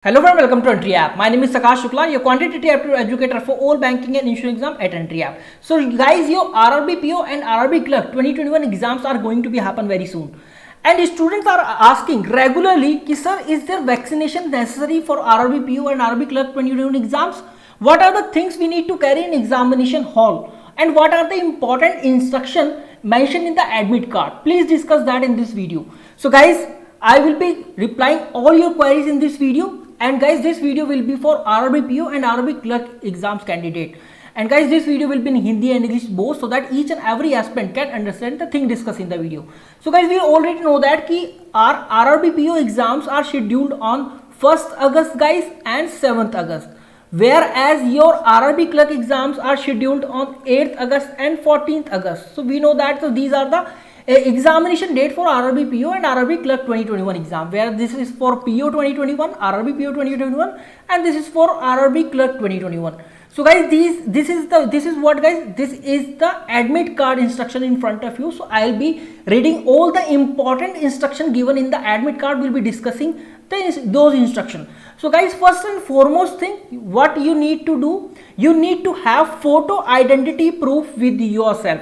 Hello friend, welcome to Entry App. My name is Sakash Shukla, your quantitative aptitude educator for all banking and insurance exam at Entry App. So guys, your RRB PO and RRB Clerk 2021 exams are going to be happen very soon. And students are asking regularly, ki sir, is there vaccination necessary for RRB PO and RRB Clerk 2021 exams? What are the things we need to carry in examination hall? And what are the important instruction mentioned in the admit card? Please discuss that in this video. So guys, I will be replying all your queries in this video. And guys, this video will be for RRB PO and RRB Clerk exams candidate. And guys, this video will be in Hindi and English both, so that each and every aspirant can understand the thing discussed in the video. So guys, we already know that our RRB PO exams are scheduled on 1st August guys and 7th August. Whereas your RRB Clerk exams are scheduled on 8th August and 14th August. So we know that, so these are the examination date for RRB PO and RRB Clerk 2021 exam, where this is for PO 2021, RRB PO 2021, and this is for RRB Clerk 2021. So guys, this is the admit card instruction in front of you. So I'll be reading all the important instruction given in the admit card. We'll be discussing those instructions. So guys, first and foremost thing, what you need to do, you need to have photo identity proof with yourself.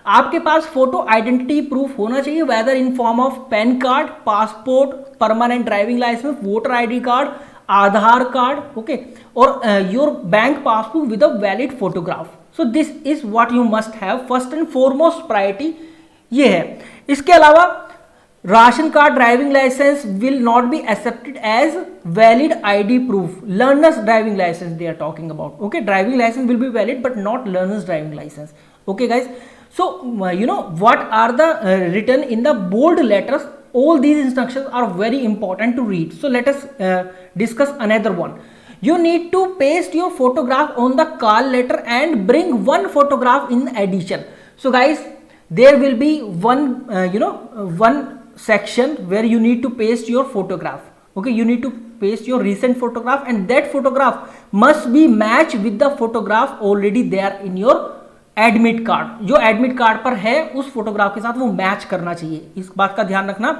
आपके पास photo identity proof होना चाहिए, whether in form of PAN card, passport, permanent driving licence, voter ID card, Aadhaar card, okay, और your bank passbook with a valid photograph. So this is what you must have. First and foremost priority ये है. इसके अलावा ration card, driving licence will not be accepted as valid ID proof. Learners driving licence they are talking about. Okay, driving licence will be valid but not learners driving licence. Okay guys, so you know what are the written in the bold letters. All these instructions are very important to read. So let us discuss another one. You need to paste your photograph on the call letter and bring one photograph in addition. So guys, there will be one one section where you need to paste your photograph. Okay, you need to paste your recent photograph, and that photograph must be matched with the photograph already there in your admit card. जो admit card पर है उस photograph के साथ वो match करना चाहिए. इस बात का ध्यान रखना.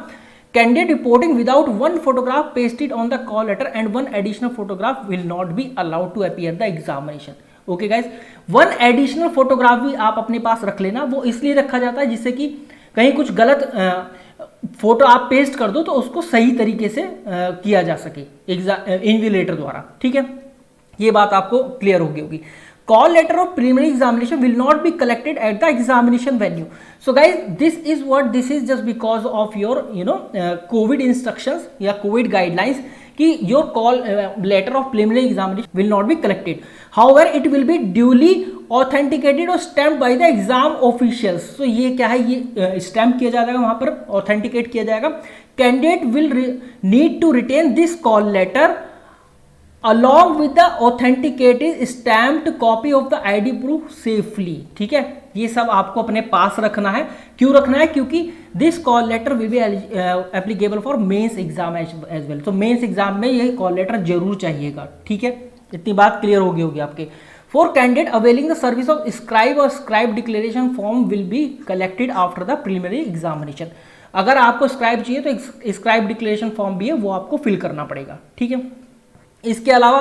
Candidate reporting without one photograph pasted on the call letter and one additional photograph will not be allowed to appear the examination. Okay guys, one additional photograph भी आप अपने पास रख लेना. वो इसलिए रखा जाता है जिससे कि कहीं कुछ गलत फोटो आप पेस्ट कर दो तो उसको सही तरीके से किया जा सके इन्विजिलेटर द्वारा. ठीक है, ये बात आपको क्लियर होगी. Call letter of preliminary examination will not be collected at the examination venue. So guys, this is just because of your COVID instructions या COVID guidelines कि your call letter of preliminary examination will not be collected. However, it will be duly authenticated or stamped by the exam officials. So ये क्या है, ये stamp किया जाएगा वहाँ पर, authenticate किया जाएगा. Candidate will need to retain this call letter along with the authenticated stamped copy of the ID proof safely. ठीक है, ये सब आपको अपने पास रखना है. क्यों रखना है? क्योंकि this call letter will be applicable for mains exam as well. तो मेंस एग्जाम में ये कॉल लेटर जरूर चाहिएगा. ठीक है, इतनी बात क्लियर होगी आपके. For candidate availing the service of scribe or scribe declaration form will be collected after the preliminary examination. अगर आपको स्क्राइब चाहिए तो स्क्राइब डिक्लेरेशन फॉर्म भी है, वो आपको फिल करना पड़ेगा. ठीक है, इसके अलावा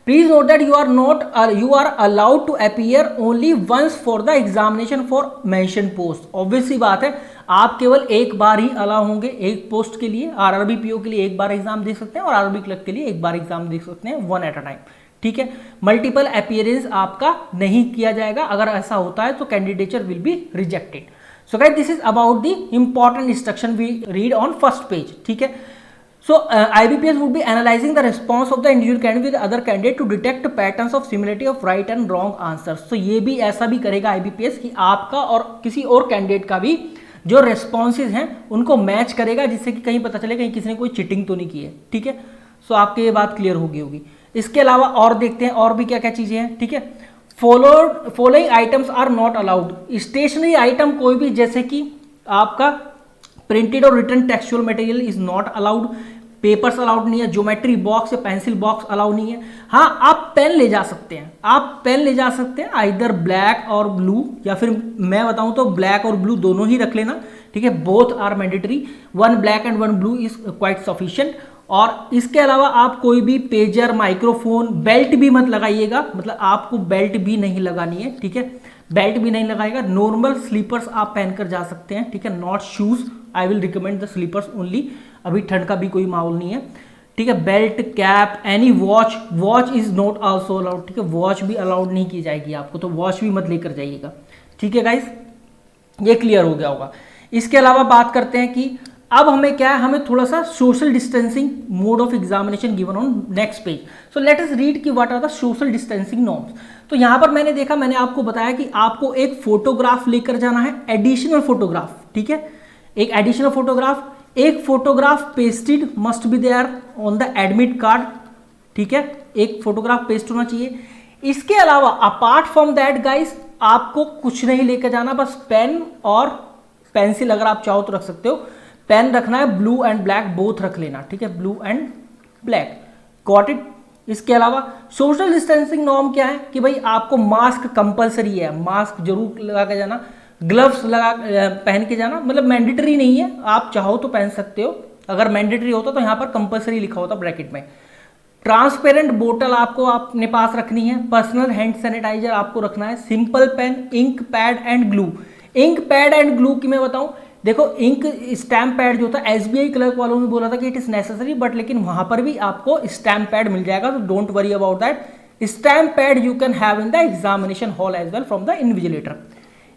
please note that you are allowed to appear only once for the examination for mention post. Obviously बात है, आप केवल एक बार ही अलाउ होंगे एक पोस्ट के लिए. आरआरबी पीओ के लिए एक बार एग्जाम दे सकते हैं और आरआरबी क्लर्क के लिए एक बार एग्जाम दे सकते हैं, वन एट अ टाइम. ठीक है, मल्टीपल अपीयरेंस आपका नहीं किया जाएगा. अगर ऐसा होता है तो candidature will be rejected. So guys, this is about the important instruction we read on first page. ठीक है, so IBPS would be analyzing the response of the individual candidate with other candidate to detect patterns of similarity of right and wrong answers. So ये भी ऐसा भी करेगा IBPS कि आपका और किसी और कैंडिडेट का भी जो रेस्पॉन्सेज हैं उनको मैच करेगा, जिससे कि कहीं पता चले कहीं किसी ने कोई चिटिंग तो नहीं की है. ठीक है, सो आपकी ये बात क्लियर होगी. इसके अलावा और देखते हैं और भी क्या क्या चीज़ें हैं. ठीक है, following items are not allowed. Stationery item कोई भी, जैसे कि आपका प्रिंटेड और written textual material is not allowed. Papers allowed नहीं है. ज्योमेट्री बॉक्स या पेंसिल बॉक्स अलाउड नहीं है. हाँ, आप पेन ले जा सकते हैं. आप पेन ले जा सकते हैं आइदर ब्लैक और ब्लू, या फिर मैं बताऊं तो ब्लैक और ब्लू दोनों ही रख लेना. ठीक है, both are mandatory. One black and one blue is quite sufficient. और इसके अलावा आप कोई भी पेजर, माइक्रोफोन, बेल्ट भी मत लगाइएगा, मतलब आपको बेल्ट भी नहीं लगानी है, ठीक है, बेल्ट भी नहीं लगाएगा। नॉर्मल स्लीपर्स आप पहनकर जा सकते हैं, ठीक है, not shoes, I will recommend the slippers only, अभी ठंड का भी कोई माहौल नहीं है, ठीक है। Belt, cap, any watch is not also allowed, ठीक है, वॉच भी अलाउड नहीं की जाएगी आपको, तो वॉच भी मत लेकर जाइएगा, ठीक है गाइस, ये क्लियर हो गया होगा। इसके अलावा बात करते हैं कि अब हमें क्या है, हमें थोड़ा सा social distancing mode of examination given on next page. So let us read कि what are the social distancing norms. तो यहां पर मैंने देखा, मैंने आपको बताया कि आपको एक फोटोग्राफ लेकर जाना है, एडिशनल फोटोग्राफ, ठीक है, एक एडिशनल फोटोग्राफ, एक photograph pasted must be there on the admit card, ठीक है, एक फोटोग्राफ पेस्ट होना चाहिए। इसके अलावा अपार्ट फ्रॉम दैट गाइस आपको कुछ नहीं लेकर जाना, बस पेन और पेंसिल, अगर आप चाहो तो रख सकते हो, पेन रखना है, ब्लू एंड ब्लैक बोथ रख लेना, ठीक है, blue and black, got it. इसके अलावा सोशल डिस्टेंसिंग नॉर्म क्या है कि भाई आपको मास्क कंपलसरी है, मास्क जरूर लगा के जाना, ग्लव्स लगा पहन के जाना, मतलब मैंडेटरी नहीं है, आप चाहो तो पहन सकते हो, अगर मैंडेटरी होता तो यहाँ पर कंपलसरी लिखा होता ब्रैकेट में। ट्रांसपेरेंट बोतल आपको अपने पास रखनी है, पर्सनल हैंड सैनिटाइजर आपको रखना है, simple pen, ink pad and glue. Ink pad and glue की मैं बताऊं, देखो इंक स्टैम्प पैड जो था, एसबीआई क्लर्क वालों ने बोला था कि इट इज नेसेसरी, बट लेकिन वहां पर भी आपको स्टैम्प पैड मिल जाएगा, तो don't worry about that. Stamp pad you can have in the examination hall as well from the invigilator.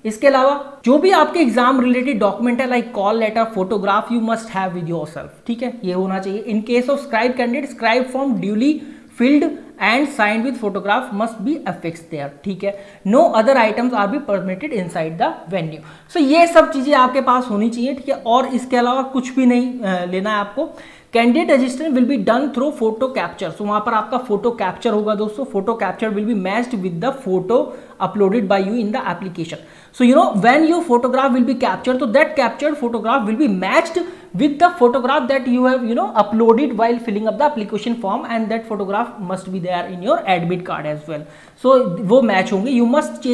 इसके अलावा जो भी आपके एग्जाम रिलेटेड डॉक्यूमेंट है, like call letter, photograph, you must have with yourself, ठीक है, ये होना चाहिए। In case of scribe candidate, scribe form duly filled and signed with photograph must be affixed there, ठीक है। no other items are be permitted inside the venue। so ये सब चीजें आपके पास होनी चाहिए, ठीक है, और इसके अलावा कुछ भी नहीं लेना है आपको। Candidate registration will be done through photo capture, so वहां पर आपका फोटो कैप्चर होगा दोस्तों, photo capture will be matched with the photo uploaded by you in the application. so you know when your photograph will be captured, so that captured photograph will be matched with the photograph that you have uploaded while filling up the application form, and that photograph must be there in your admit card as well। so वो match होंगे। you must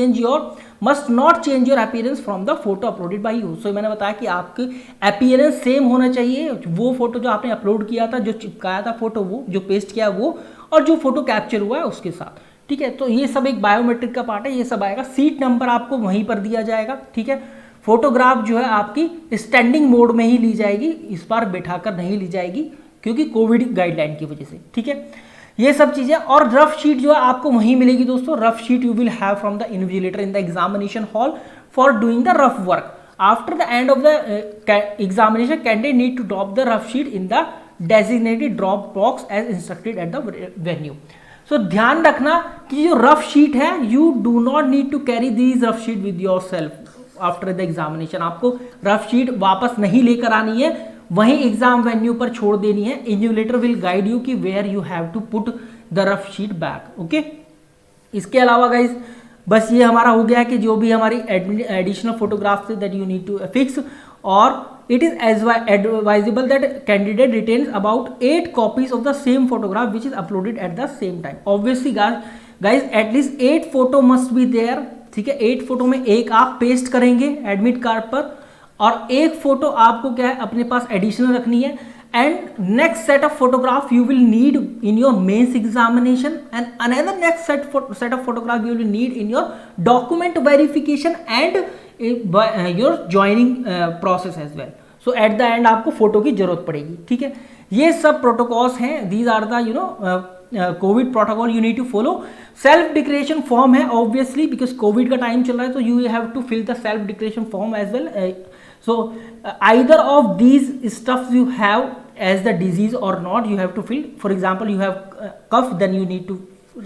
not change your appearance from the photo uploaded by you। so मैंने बताया कि आपकी appearance same होना चाहिए, वो photo जो आपने अपलोड किया था, जो चिपकाया था फोटो, वो जो पेस्ट किया वो, और जो फोटो कैप्चर हुआ है उसके साथ, ठीक है। तो ये सब एक बायोमेट्रिक का पार्ट है, ये सब आएगा। सीट नंबर आपको वहीं पर दिया जाएगा, ठीक है। फोटोग्राफ जो है आपकी स्टैंडिंग मोड में ही ली जाएगी, इस बार बैठाकर नहीं ली जाएगी क्योंकि कोविड गाइडलाइन की वजह से, ठीक है। ये सब चीजें, और रफ शीट जो है आपको वहीं मिलेगी दोस्तों। Rough sheet you will have from the invigilator in the examination hall for doing the rough work. After the end of the examination candidate need to drop the rough sheet in the designated drop box as instructed at the venue. So ध्यान रखना कि जो rough sheet है, you do not need to carry these rough sheet with yourself after the examination. आपको rough sheet वापस नहीं लेकर आनी है, वहीं एग्जाम वेन्यू पर छोड़ देनी है। इन्विजिलेटर विल गाइड यू कि where you have to put the rough sheet back, okay. इसके अलावा गाइज बस ये हमारा हो गया कि जो भी हमारी additional photographs that you need to fix, और it is advisable that candidate retains about 8 copies of the same photograph which is uploaded at the same time। obviously guys at least 8 photo must be there, ठीक है। 8 photo में एक आप paste करेंगे admit card पर, और एक photo आपको क्या है अपने पास एडिशनल रखनी है। And next set of photograph you will need in your mains examination, and another next set of photograph you will need in your document verification and your joining process as well. So at the end आपको photo की जरूरत पड़ेगी, ठीक है। ये सब protocols हैं, these are the covid protocol you need to follow. Self declaration form है ऑब्वियसली, बिकॉज कोविड का टाइम चल रहा है, तो you have to fill the self declaration form as well. So either of these stuffs you have as the disease or not, you have to fill. For example you have cough, then you need to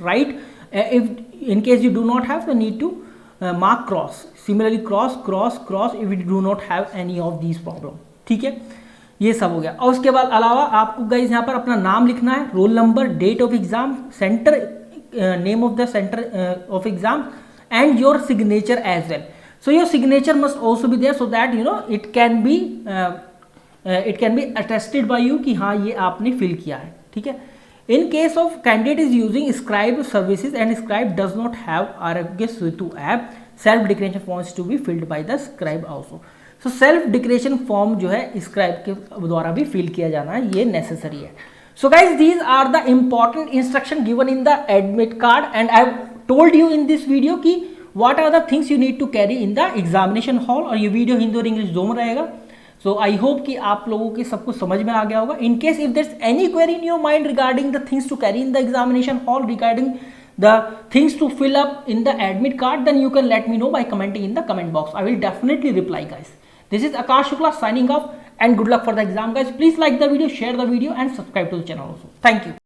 write, if in case you do not have to need to mark cross, similarly cross if you do not have any of these problem, ठीक है। ये सब हो गया। और उसके बाद अलावा आपको गाइस यहाँ पर अपना नाम लिखना है, roll number, date of exam, centre, name of the centre of exam, and your signature as well. So your signature must also be there, so that it can be attested by you कि हाँ ये आपने fill किया है, ठीक है। In case of candidate is using Scribe services and Scribe does not have Arogya Setu app, self declaration form is to be filled by the Scribe also। so self declaration form जो है Scribe के द्वारा भी fill किया जाना है, ये necessary है। So guys, these are the important instruction given in the admit card, and I have told you in this video कि what are the things you need to carry in the examination hall, और ये video Hindi और English दोनों रहेगा. So I hope कि आप लोगों के सब कुछ समझ में आ गया होगा. In case if there's any query in your mind regarding the things to carry in the examination hall, regarding the things to fill up in the admit card, then you can let me know by commenting in the comment box. I will definitely reply, guys. This is Akash Shukla signing off, and good luck for the exam, guys. Please like the video, share the video, and subscribe to the channel also. Thank you.